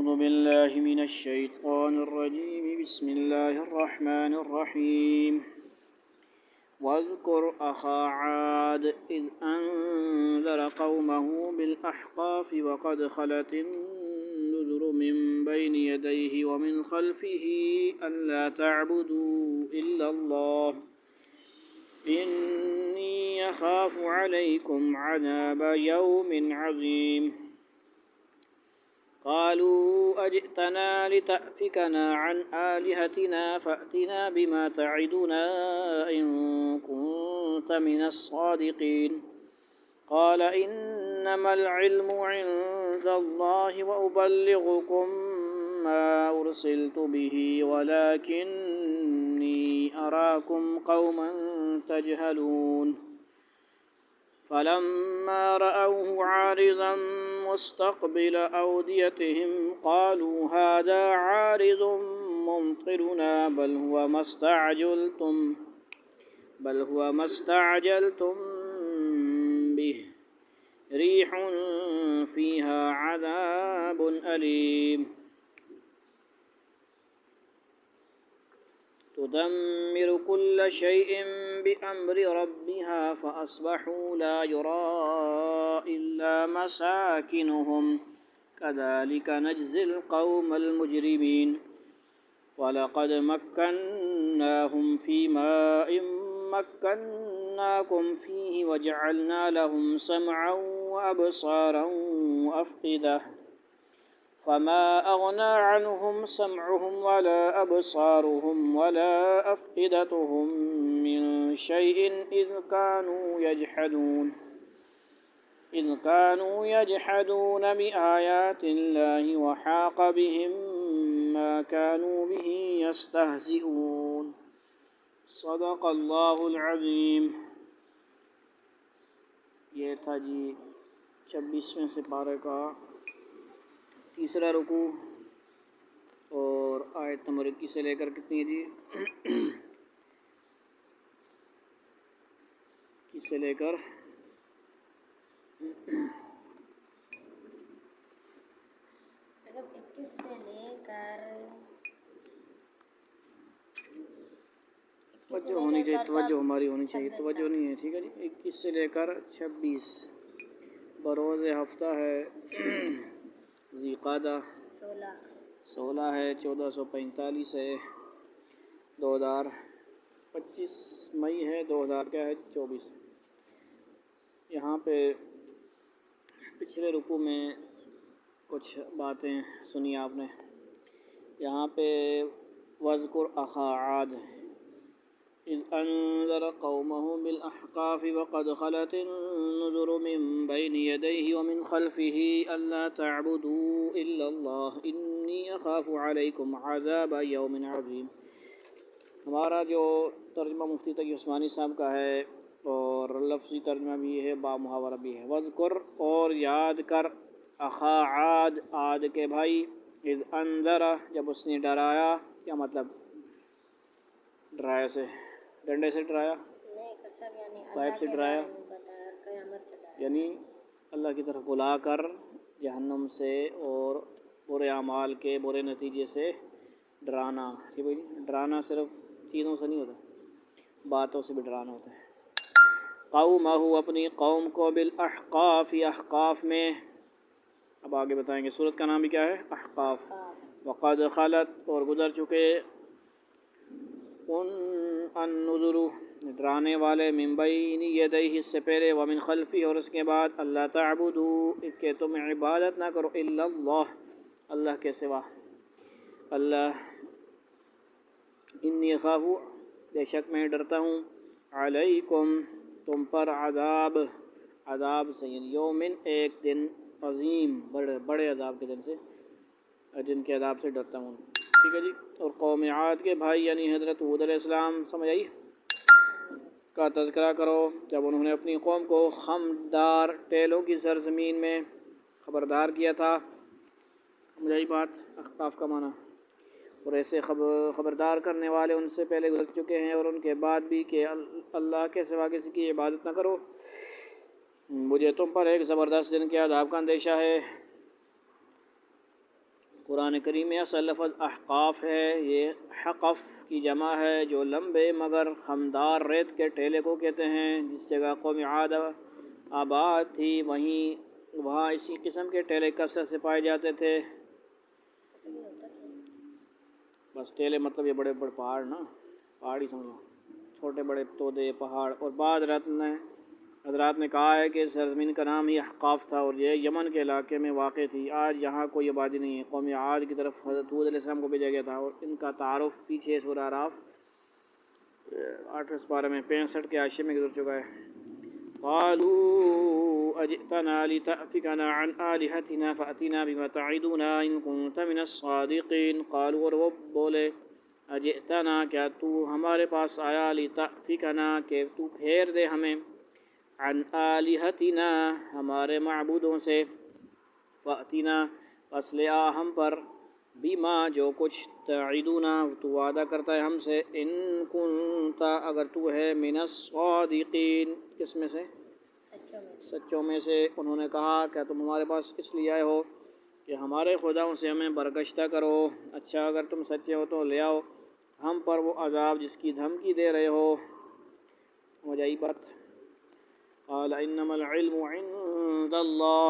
أعوذ بالله من الشيطان الرجيم بسم الله الرحمن الرحيم واذكر أخا عاد إذ أنذر قومه بالأحقاف وقد خلت النذر من بين يديه ومن خلفه ألا تعبدوا إلا الله إني أخاف عليكم عذاب يوم عظيم قالوا أجئتنا لتأفكنا عن آلهتنا فأتنا بما تعدنا إن كنت من الصادقين قال إنما العلم عند الله وأبلغكم ما أرسلت به ولكني أراكم قوما تجهلون فلما رأوه عارضا مستقبل أوديتهم قالوا هذا عارض ممطرنا بل هو ما استعجلتم به ريح فيها عذاب أليم تدمر كل شيء بأمر ربها فأصبحوا لا يرى إلا مساكنهم كذلك نجزي القوم المجرمين ولقد مكناهم في ماء مكناكم فيه وجعلنا لهم سمعا وأبصارا وأفئدة فما أغنى عنهم سمعهم ولا أبصارهم ولا أفئدتهم من شيء إذ كانوا يجحدون بآيات الله وحاق بهم ما كانوا به يستهزئون صدق اللہ العظیم۔ یہ تھا جی 26ویں سپارے کا تیسرا رکوع، اور آیت نمبر 21 سے لے کر کتنی ہے جی 21 سے لے کر 21 ہونی چاہیے، توجہ ہماری ہونی چاہیے، توجہ نہیں ہے، ٹھیک ہے جی 21 سے لے کر 26 بروز ہفتہ ہے ذی قعدہ 16 ہے 1445 ہے 2025 مئی ہے 2024۔ یہاں پہ پچھلے رکوع میں کچھ باتیں سنی آپ نے۔ یہاں پہ وَاذْكُرْ أَخَا عَادٍ إِذْ أَنذَرَ قَوْمَهُ بِالْأَحْقَافِ وَقَدْ خَلَتِ النُّذُرُ مِن بَيْنِ يَدَيْهِ وَمِنْ خَلْفِهِ أَلَّا تَعْبُدُوا إِلَّا اللَّهَ إِنِّي أَخَافُ عَلَيْكُمْ عَذَابَ يَوْمٍ عَظِيمٍ۔ ہمارا جو ترجمہ مفتی تقی عثمانی صاحب کا ہے اور لفظی ترجمہ بھی ہے با محاورہ بھی ہے۔ وَاذْكُرْ اور یاد کر اخا عاد کے بھائی، اذ انذر جب اس نے ڈرایا، کیا مطلب ڈرایا سے ڈنڈے سے ڈرایا، پائپ سے ڈرایا، یعنی اللہ کی طرف بلا کر جہنم سے اور برے اعمال کے برے نتیجے سے ڈرانا۔ ٹھیک ہے جی، ڈرانا صرف چیزوں سے نہیں ہوتا، باتوں سے بھی ڈرانا ہوتا ہے۔ قومہ اپنی قوم کو بالاحقاف احقاف میں، اب آگے بتائیں گے سورت کا نام بھی کیا ہے احقاف۔ وقد خلت اور گزر چکے النذر ڈرانے والے من بین یدیہ اس سے پہلے ومن خلفہ اور اس کے بعد اللہ تعبدوا کہ تم عبادت نہ کرو الا اللہ اللہ کے سوا، اللہ انی اخاف بے شک میں ڈرتا ہوں علیکم تم پر عذاب سے، یعنی یومن ایک دن عظیم بڑے عذاب کے دن سے، جن کے عذاب سے ڈرتا ہوں۔ ٹھیک ہے جی، اور قوم عاد کے بھائی یعنی حضرت ہود علیہ السلام سمجھ آئی کا تذکرہ کرو جب انہوں نے اپنی قوم کو خمدار ٹیلوں کی سرزمین میں خبردار کیا تھا۔ سمجھ آئی بات، احقاف کا معنی، اور ایسے خبردار کرنے والے ان سے پہلے گزر چکے ہیں اور ان کے بعد بھی کہ اللہ کے سوا کسی کی عبادت نہ کرو، مجھے تم پر ایک زبردست دن کے عذاب کا اندیشہ ہے۔ قرآن کریم میں اصل لفظ احقاف ہے، یہ حقف کی جمع ہے جو لمبے مگر خمدار ریت کے ٹیلے کو کہتے ہیں۔ جس جگہ قوم عاد آباد تھی وہاں اسی قسم کے ٹیلے کثرت سے پائے جاتے تھے۔ بس ٹیلے مطلب یہ بڑے بڑے پہاڑ نا، پہاڑی سمجھو، چھوٹے بڑے تودے پہاڑ۔ اور بعض حضرات نے کہا ہے کہ سرزمین کا نام ہی احقاف تھا اور یہ یمن کے علاقے میں واقع تھی۔ آج یہاں کوئی آبادی نہیں ہے۔ قوم عاد کی طرف حضرت ہود علیہ السلام کو بھیجا گیا تھا اور ان کا تعارف پیچھے سورہ اعراف 8 پارہ میں 65 کے حاشیے میں گزر چکا ہے۔ قالوا اجئتنا لتأفکنا عن آلہتنا فأتنا بما تعدنا ان كنت من الصادقین۔ قالوا، اور وہ بولے، اجئتنا، کیا تو ہمارے پاس آیا، لتأفکنا، کہ تو پھیر دے ہمیں، عن آلہتنا، ہمارے معبودوں سے، فأتنا، پس لے آ ہم پر، بما، جو کچھ، تعدنا، تو وعدہ کرتا ہے ہم سے، ان کنت، اگر تو ہے، من الصادقین، کس میں سے؟ سچوں میں سے۔ انہوں نے کہا کیا تم ہمارے پاس اس لیے آئے ہو کہ ہمارے خداؤں سے ہمیں برگشتہ کرو؟ اچھا اگر تم سچے ہو تو لے آؤ ہم پر وہ عذاب جس کی دھمکی دے رہے ہو۔ ہو جائی بات۔ قال انما العلم عند اللہ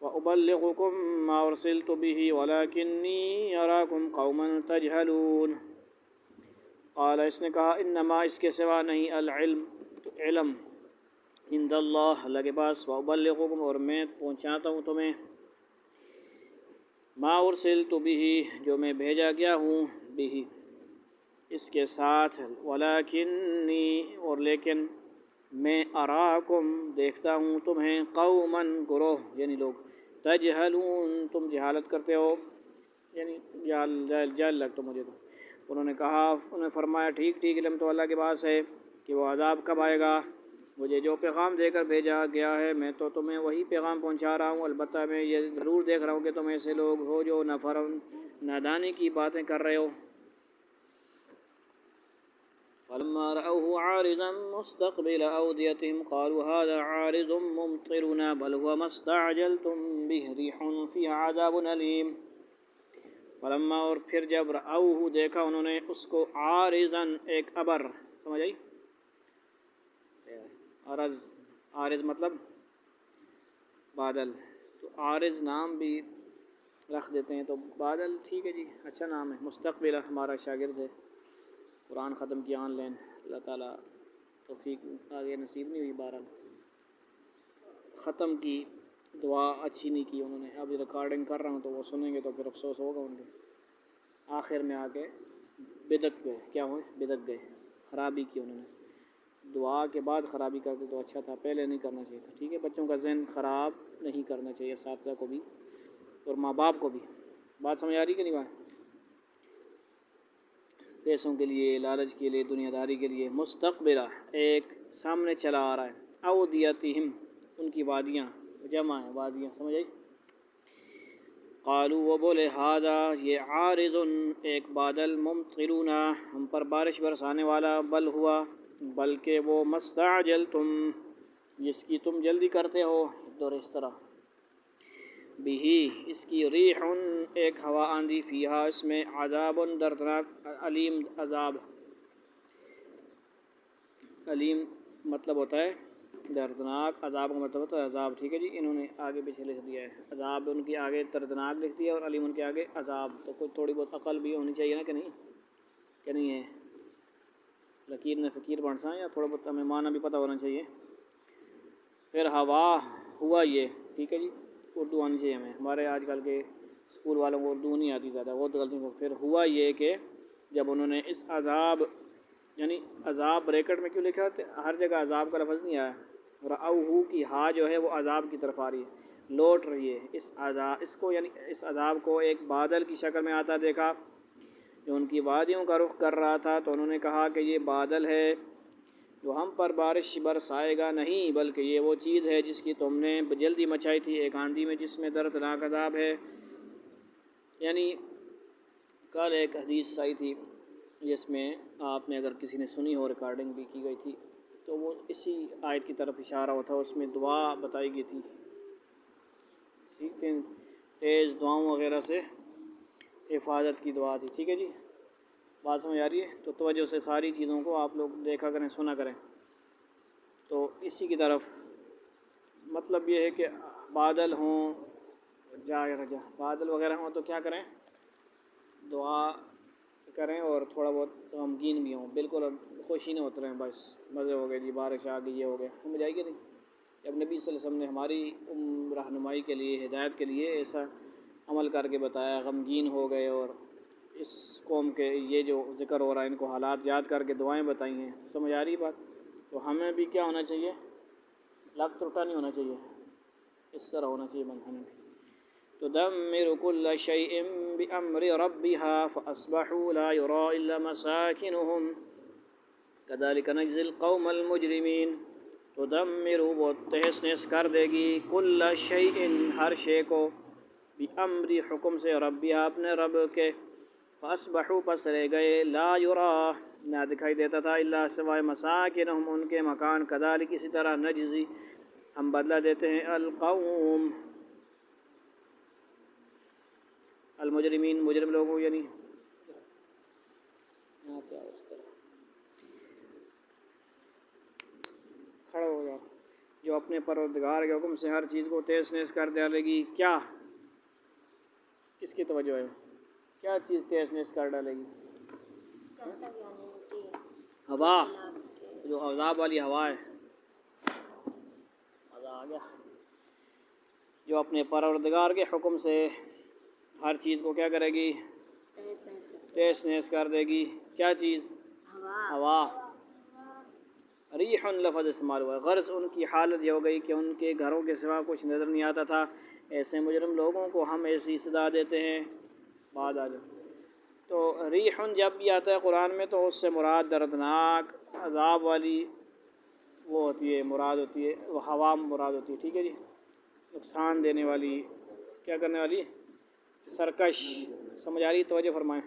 وأبلغكم ما أرسلت به ولكني أراكم قوما تجهلون۔ قال، اس نے کہا، انما، اس کے سوا نہیں، العلم، علم، عند اللہ، اللہ کے پاس، وأبلغكم، اور میں پہنچاتا ہوں تمہیں، ما أرسلت به، جو میں بھیجا گیا ہوں، به، اس کے ساتھ، ولكني، اور لیکن، میں اراکم، دیکھتا ہوں تمہیں، قوما، گروہ، یعنی لوگ، تجہلون، تم جہالت کرتے ہو، یعنی جہل لگتا مجھے تو۔ انہوں نے کہا، انہوں نے فرمایا، ٹھیک ٹھیک، علم تو اللہ کے پاس ہے کہ وہ عذاب کب آئے گا۔ مجھے جو پیغام دے کر بھیجا گیا ہے میں تو تمہیں وہی پیغام پہنچا رہا ہوں، البتہ میں یہ ضرور دیکھ رہا ہوں کہ تم ایسے لوگ ہو جو نادانی کی باتیں کر رہے ہو۔ فلما رأوه عارضا مستقبل أوديتهم قالوا هذا عارض ممطرنا بل هو ما استعجلتم به ريح فيها عذاب أليم۔ فلما، اور پھر جب، رأوه، دیکھا انہوں نے اس کو، عارضا، ایک ابر، سمجھ آئی؟ عارض مطلب بادل، تو عارض نام بھی رکھ دیتے ہیں تو بادل، ٹھیک ہے جی، اچھا نام ہے۔ مستقبل ہمارا شاگرد ہے، قرآن ختم کیا آن لائن، اللہ تعالیٰ توفیق آگے نصیب نہیں ہوئی، بہرحال ختم کی دعا اچھی نہیں کی انہوں نے۔ اب ریکارڈنگ کر رہا ہوں تو وہ سنیں گے تو پھر افسوس ہوگا ان کو۔ آخر میں آ کے بدعت گئے، کیا ہوئے؟ بدعت گئے، خرابی کی انہوں نے۔ دعا کے بعد خرابی کرتے تو اچھا تھا، پہلے نہیں کرنا چاہیے تھا، ٹھیک ہے؟ بچوں کا ذہن خراب نہیں کرنا چاہیے، اساتذہ کو بھی اور ماں باپ کو بھی۔ بات سمجھ آ رہی کہ نہیں بات؟ پیسوں کے لیے، لالچ کے لیے، دنیا داری کے لیے، مستقبلہ، ایک سامنے چلا آ رہا ہے، اودیتہم، ان کی وادیاں، جمع ہے وادیاں، سمجھ آئی؟ قالوا، وہ بولے، ھذا، یہ، عارض، ایک بادل، ممطرنا، ہم پر بارش برسانے والا، بل ہوا، بلکہ وہ، مستعجلتم، جس کی تم جلدی کرتے ہو، اور اس طرح، بھی، اس کی، ریح، ایک ہوا آندھی، فیہا، اس میں، عذاب، دردناک، علیم، عذاب، علیم مطلب ہوتا ہے دردناک، عذاب کا مطلب ہوتا ہے عذاب، ٹھیک ہے جی؟ انہوں نے آگے پیچھے لکھ دیا ہے، عذاب ان کے آگے دردناک لکھ دیا اور علیم ان کے آگے عذاب، تو کوئی تھوڑی بہت عقل بھی ہونی چاہیے نا، کہ نہیں؟ کہ نہیں ہے؟ لکیر نے فقیر بن سا، یا تھوڑا بہت ہمیں معنی بھی پتہ ہونا چاہیے۔ پھر ہوا، ہوا یہ، ٹھیک ہے جی؟ اردو آنی چاہیے ہمیں، ہمارے آج کل کے اسکول والوں کو اردو نہیں آتی زیادہ، وہ تو غلطی کو۔ پھر ہوا یہ کہ جب انہوں نے اس عذاب، یعنی عذاب بریکٹ میں کیوں لکھا ہے؟ ہر جگہ عذاب کا لفظ نہیں آیا۔ رأوہ کی ہا جو ہے وہ عذاب کی طرف آ رہی ہے، لوٹ رہی ہے، اس کو، یعنی اس عذاب کو ایک بادل کی شکل میں آتا دیکھا جو ان کی وادیوں کا رخ کر رہا تھا، تو انہوں نے کہا کہ یہ بادل ہے جو ہم پر بارش برسائے گا نہیں، بلکہ یہ وہ چیز ہے جس کی تم نے جلدی مچائی تھی ایک آندھی میں، جس میں دردناک عذاب ہے۔ یعنی کل ایک حدیث آئی تھی جس میں آپ نے، اگر کسی نے سنی ہو، ریکارڈنگ بھی کی گئی تھی، تو وہ اسی آیت کی طرف اشارہ ہوتا ہے، اس میں دعا بتائی گئی تھی، ٹھیک ہے؟ تیز دعاؤں وغیرہ سے حفاظت کی دعا تھی. ٹھیک ہے جی، بات سمجھ آ رہی ہے؟ تو توجہ سے ساری چیزوں کو آپ لوگ دیکھا کریں، سنا کریں. تو اسی کی طرف مطلب یہ ہے کہ بادل ہوں، بادل وغیرہ ہوں تو کیا کریں؟ دعا کریں، اور تھوڑا بہت غمگین بھی ہوں. بالکل خوشی نہ ہوتے رہیں بس مزے ہو گئے جی، بارش آ گئی، یہ ہو گیا. سمجھ آئی کہ نہیں؟ جب نبی صلی اللہ علیہ وسلم نے ہماری رہنمائی کے لیے، ہدایت کے لیے ایسا عمل کر کے بتایا، غمگین ہو گئے، اور اس قوم کے یہ جو ذکر ہو رہا ہے ان کو حالات یاد کر کے دعائیں بتائی ہیں. سمجھ آ رہی بات؟ تو ہمیں بھی کیا ہونا چاہیے؟ لگ ٹوٹا نہیں ہونا چاہیے، اس طرح ہونا چاہیے ہمیں بھی. تدمر كل شيء بأمر ربها فأصبحوا لا يرى إلا مساكنهم كذلك نجزي القوم المجرمين. تدمر وہ تہس نہس کر دے گی، کل شیء ہر شے کو، بأمر حکم سے، ربها اپنے رب کے، فأصبحوا پس رہ گئے، لا يرى نہ دکھائی دیتا تھا، الا سوائے مساکنہم ان کے مکان، کذالک اسی طرح نجزی ہم بدلہ دیتے ہیں، القوم المجرمین مجرم لوگوں، یعنی یہاں پہ اس طرح کھڑا ہو جاؤ، جو اپنے پروردگار کے حکم سے ہر چیز کو تیز نیز کر ڈالے گی. کیا کس کی توجہ ہے؟ کیا چیز تیز نیز کر ڈالے گی؟ ہوا، جو عذاب والی ہوا ہے، مزہ آ گیا. جو اپنے پروردگار کے حکم سے ہر چیز کو کیا کرے گی؟ تیز نیز کر دے گی. کیا چیز؟ ہوا. ریح لفظ استعمال ہوا ہے، غرض ان کی حالت یہ ہو گئی کہ ان کے گھروں کے سوا کچھ نظر نہیں آتا تھا. ایسے مجرم لوگوں کو ہم ایسی سزا دیتے ہیں. بعد آ جائے تو ریح جب بھی آتا ہے قرآن میں تو اس سے مراد دردناک عذاب والی وہ ہوتی ہے، مراد ہوتی ہے، وہ ہوا مراد ہوتی ہے. ٹھیک ہے جی، نقصان دینے والی، کیا کرنے والی؟ سرکش. سمجھ آ رہی؟ توجہ فرمائیں.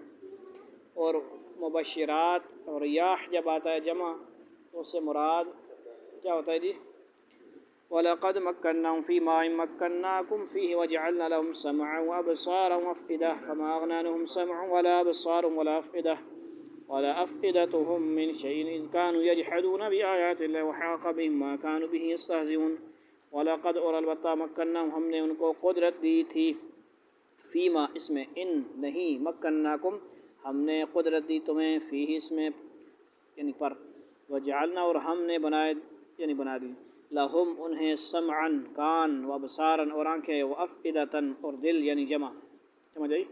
اور مبشرات اور ریاح جب آتا ہے جمع تو اس سے مراد کیا ہوتا ہے جی؟ وَلَقَدْ مَكَّنَّاهُمْ فِي مَاءٍ مَكَّنَّاكُمْ فِيهِ وَجَعَلْنَا لَهُمْ سَمْعًا وَأَبْصَارًا وَأَفْئِدَةً فَمَا أَغْنَىٰ عَنْهُمْ سَمْعُهُمْ وَلَا أَبْصَارُهُمْ وَلَا أَفْئِدَتُهُم مِّنْ شَيْءٍ إِذْ كَانُوا يَجْحَدُونَ بِآيَاتِ اللَّهِ وَحَاقَ بِهِم مَّا كَانُوا بِهِ يَسْتَهْزِئُونَ. وَلَقَدْ اور البتہ مَكَّنَّاهُمْ ہم نے ان کو قدرت دی تھی، فیما اس میں، ان نہیں، مکناکم ہم نے قدرت دی تمہیں، فیہ اس میں یعنی پر، وجعلنا اور ہم نے بنائے یعنی بنا دی، لہم انہیں، سمعن کان، وابصارن اور آنکھیں، وافئدتن اور دل یعنی جمع. سمجھ آئی؟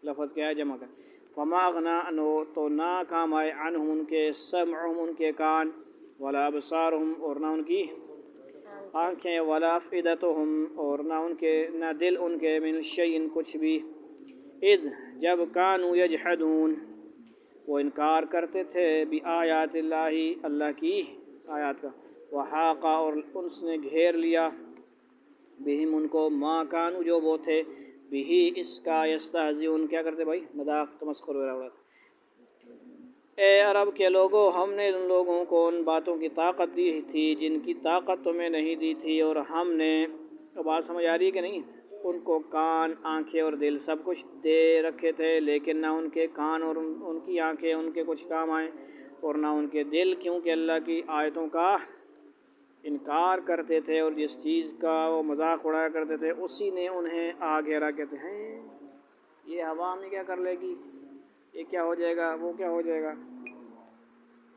لفظ کیا ہے؟ جمع کا. فما اغنا تو نہ کام آئے، عنہم ان کے، سمعہم ان کے کان، ولا ابصارہم اور نہ ان کی آنکھیں، ولا افئدتہم اور نہ ان کے، نہ دل ان کے، من شیء کچھ بھی، اذ جب، کانوا یجحدون وہ انکار کرتے تھے، بآیات اللہ اللہ کی آیات کا، وحاق اور اس نے گھیر لیا، بہم ان کو، ما کانوا جو وہ تھے، بھی اس کا، یستہزئون کیا کرتے بھائی؟ مذاق تمسخر وغیرہ اڑاتے. اے عرب کے لوگوں، ہم نے ان لوگوں کو ان باتوں کی طاقت دی تھی جن کی طاقت تمہیں نہیں دی تھی، اور ہم نے، بات سمجھ آ رہی ہے کہ نہیں؟ ان کو کان، آنکھیں اور دل سب کچھ دے رکھے تھے، لیکن نہ ان کے کان اور ان کی آنکھیں ان کے کچھ کام آئیں، اور نہ ان کے دل، کیونکہ اللہ کی آیتوں کا انکار کرتے تھے، اور جس چیز کا وہ مذاق اڑایا کرتے تھے اسی نے انہیں آ گھیرا. کہتے ہیں یہ ہوا میں کیا کر لے گی، یہ کیا ہو جائے گا، وہ کیا ہو جائے گا،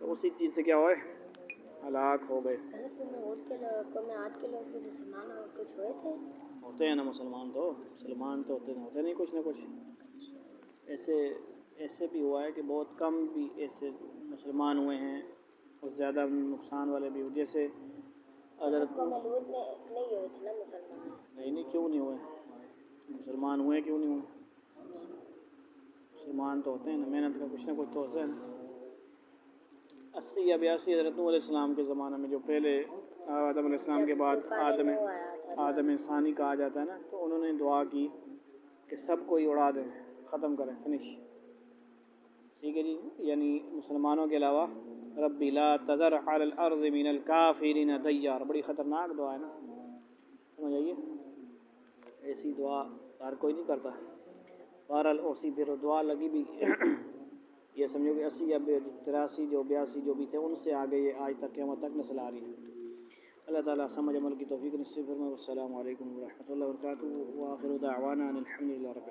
تو اسی چیز سے کیا ہوئے؟ ہلاک ہو گئے. ہوتے ہیں نا مسلمان تو ہوتے نہیں کچھ نہ کچھ. ایسے بھی ہوا ہے کہ بہت کم بھی ایسے مسلمان ہوئے ہیں، اور زیادہ نقصان والے بھی، جیسے حضرت مولود میں نہیں ہوئے تھے نا مسلمان. نہیں کیوں نہیں ہوئے؟ مسلمان ہوئے کیوں نہیں ہوئے؟ مسلمان تو ہوتے ہیں نا، محنت کا کچھ نہ کچھ تو ہوتا ہے نا. 80 یا 82 حضرت نوح علیہ السلام کے زمانے میں، جو پہلے آدم علیہ السلام کے بعد آدم ثانی کہا جاتا ہے نا، تو انہوں نے دعا کی کہ سب کو ہی اڑا دیں، ختم کریں، فنش. ٹھیک ہے جی، یعنی مسلمانوں کے علاوہ، ربی لا تذر علی الارض من الکافرین دیار، بڑی خطرناک دعا ہے نا. سمجھ آئیے؟ ایسی دعا ہر کوئی نہیں کرتا. بہرحال اسی پھر دعا لگی بھی یہ سمجھو کہ 80 یا 83 جو 82 جو بھی تھے ان سے آگے یہ آج تک قیامت تک نسل آ رہی ہے۔ اللہ تعالیٰ سمجھ عمل کی توفیق نصیب فرمائے۔ والسلام علیکم ورحمۃ اللہ وبرکاتہ، وآخر دعوانا ان الحمد للہ رب العالمین۔